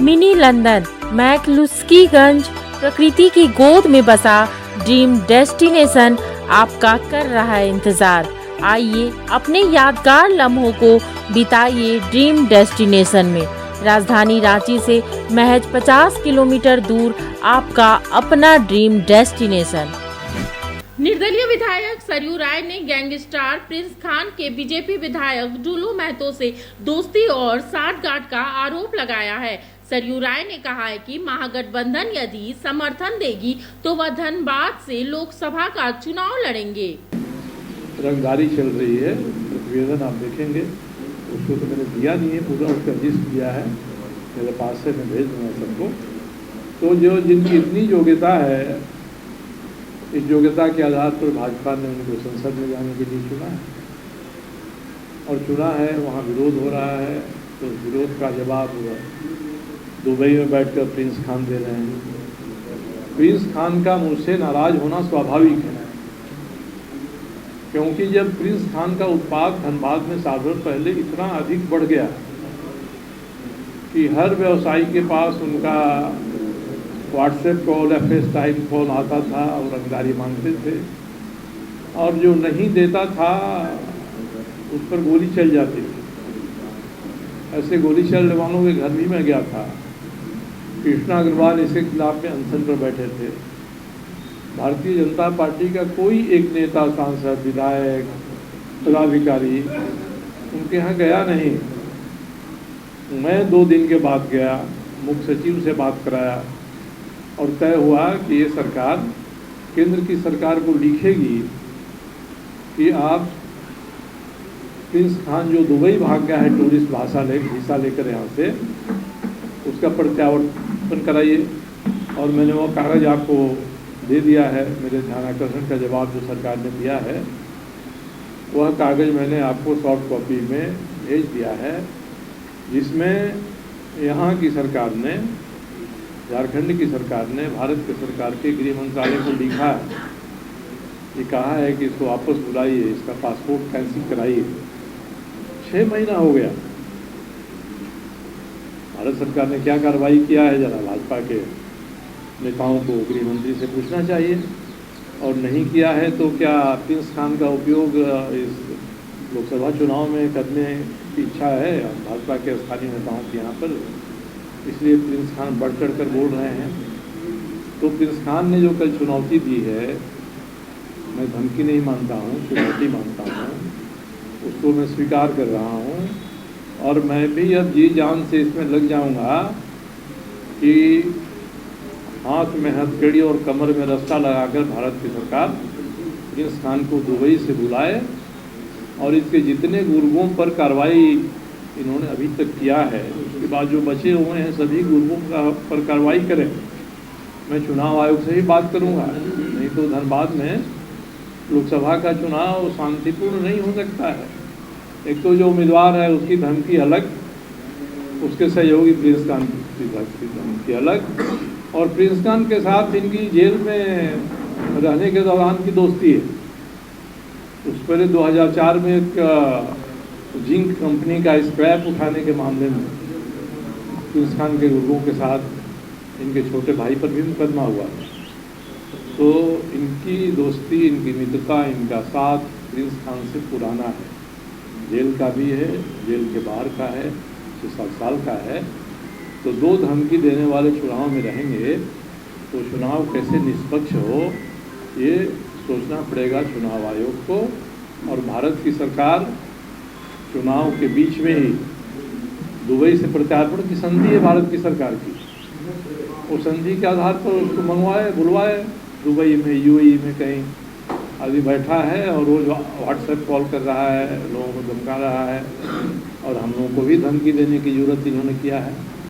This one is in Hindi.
मिनी लंदन मैक्लुस्कीगंज प्रकृति की गोद में बसा ड्रीम डेस्टिनेशन आपका कर रहा है इंतजार। आइए अपने यादगार लम्हों को बिताइए ड्रीम डेस्टिनेशन में। राजधानी रांची से महज 50 किलोमीटर दूर आपका अपना ड्रीम डेस्टिनेशन। निर्दलीय विधायक सरयू राय ने गैंगस्टर प्रिंस खान के बीजेपी विधायक डुलू महतो से दोस्ती और साठगांठ का आरोप लगाया है। सरयू राय ने कहा है कि महागठबंधन यदि समर्थन देगी तो वह धनबाद से लोकसभा का चुनाव लड़ेंगे। रंगदारी चल रही है, प्रतिवेदन आप देखेंगे, उसको तो मैंने दिया नहीं है, पूरा उसका लिस्ट दिया है मेरे पास से, मैं भेज दूँगा सबको। तो जो जिनकी इतनी योग्यता है, इस योग्यता के आधार पर भाजपा ने उनको संसद में जाने के लिए चुना है और चुना है, वहाँ विरोध हो रहा है, तो विरोध का जवाब दुबई में बैठकर प्रिंस खान दे रहे हैं। प्रिंस खान का मुझसे नाराज होना स्वाभाविक है, क्योंकि जब प्रिंस खान का उत्पाद धनबाद में साल भर पहले इतना अधिक बढ़ गया कि हर व्यवसायी के पास उनका व्हाट्सएप कॉल या फेस टाइम कॉल आता था और रंगदारी मांगते थे, और जो नहीं देता था उस पर गोली चल जाती थी। ऐसे गोली चलने वालों के घर भी मैं गया था। कृष्णा अग्रवाल इसके खिलाफ में अनशन पर बैठे थे। भारतीय जनता पार्टी का कोई एक नेता, सांसद, विधायक, पदाधिकारी उनके यहाँ गया नहीं। मैं 2 दिन के बाद गया, मुख्य सचिव से बात कराया और तय हुआ कि ये सरकार केंद्र की सरकार को लिखेगी कि आप प्रिंस खान जो दुबई भाग गया है टूरिस्ट वीसा लेकर यहाँ से, उसका प्रत्यावर्तन कराइए। और मैंने वो कागज़ आपको दे दिया है, मेरे ध्यानाकर्षण का जवाब जो सरकार ने दिया है, वह कागज़ मैंने आपको सॉफ्ट कॉपी में भेज दिया है, जिसमें यहाँ की सरकार ने, झारखंड की सरकार ने भारत की सरकार के गृह मंत्रालय को लिखा है, ये कहा है कि इसको वापस बुलाइए, इसका पासपोर्ट कैंसिल कराइए। 6 महीना हो गया, भारत सरकार ने क्या कार्रवाई किया है, जरा भाजपा के नेताओं को, गृह मंत्री से पूछना चाहिए। और नहीं किया है तो क्या प्रिंस खान का उपयोग इस लोकसभा चुनाव में करने की इच्छा है भाजपा के स्थानीय नेताओं की यहाँ पर, इसलिए प्रिंस खान बढ़ चढ़ कर बोल रहे हैं। तो प्रिंस खान ने जो कल चुनौती दी है, मैं धमकी नहीं मानता हूँ, चुनौती मानता हूँ, उसको मैं स्वीकार कर रहा हूँ। और मैं भी अब जी जान से इसमें लग जाऊँगा कि हाथ में हथकड़ी और कमर में रस्सा लगाकर भारत की सरकार प्रिंस खान को दुबई से बुलाए और इसके जितने गुर्गों पर कार्रवाई इन्होंने अभी तक किया है, उसके बाद जो बचे हुए हैं सभी गुर्गों पर कार्रवाई करें। मैं चुनाव आयोग से ही बात करूंगा, नहीं तो धनबाद में लोकसभा का चुनाव शांतिपूर्ण नहीं हो सकता है। एक तो जो उम्मीदवार है उसकी धमकी अलग, उसके सहयोगी प्रिंस खान की धमकी अलग, और प्रिंस खान के साथ इनकी जेल में रहने के दौरान की दोस्ती है। उस पहले 2004 में एक जिंक कंपनी का स्क्रैप उठाने के मामले में प्रिंस खान के गुर्गों के साथ इनके छोटे भाई पर भी मुकदमा हुआ। तो इनकी दोस्ती, इनकी मित्रता, इनका साथ प्रिंस खान से पुराना है, जेल का भी है, जेल के बाहर का है, 6-7 साल का है। तो 2 धमकी देने वाले चुनाव में रहेंगे तो चुनाव कैसे निष्पक्ष हो, ये सोचना पड़ेगा चुनाव आयोग को। और भारत की सरकार चुनाव के बीच में ही दुबई से प्रत्यार्पण की संधि है भारत की सरकार की, वो संधि के आधार पर उसको मंगवाए, बुलवाए, दुबई में, यूएई में कहीं अभी बैठा है और रोज़ व्हाट्सएप कॉल कर रहा है, लोगों को धमका रहा है, और हम लोगों को भी धमकी देने की जरूरत इन्होंने किया है।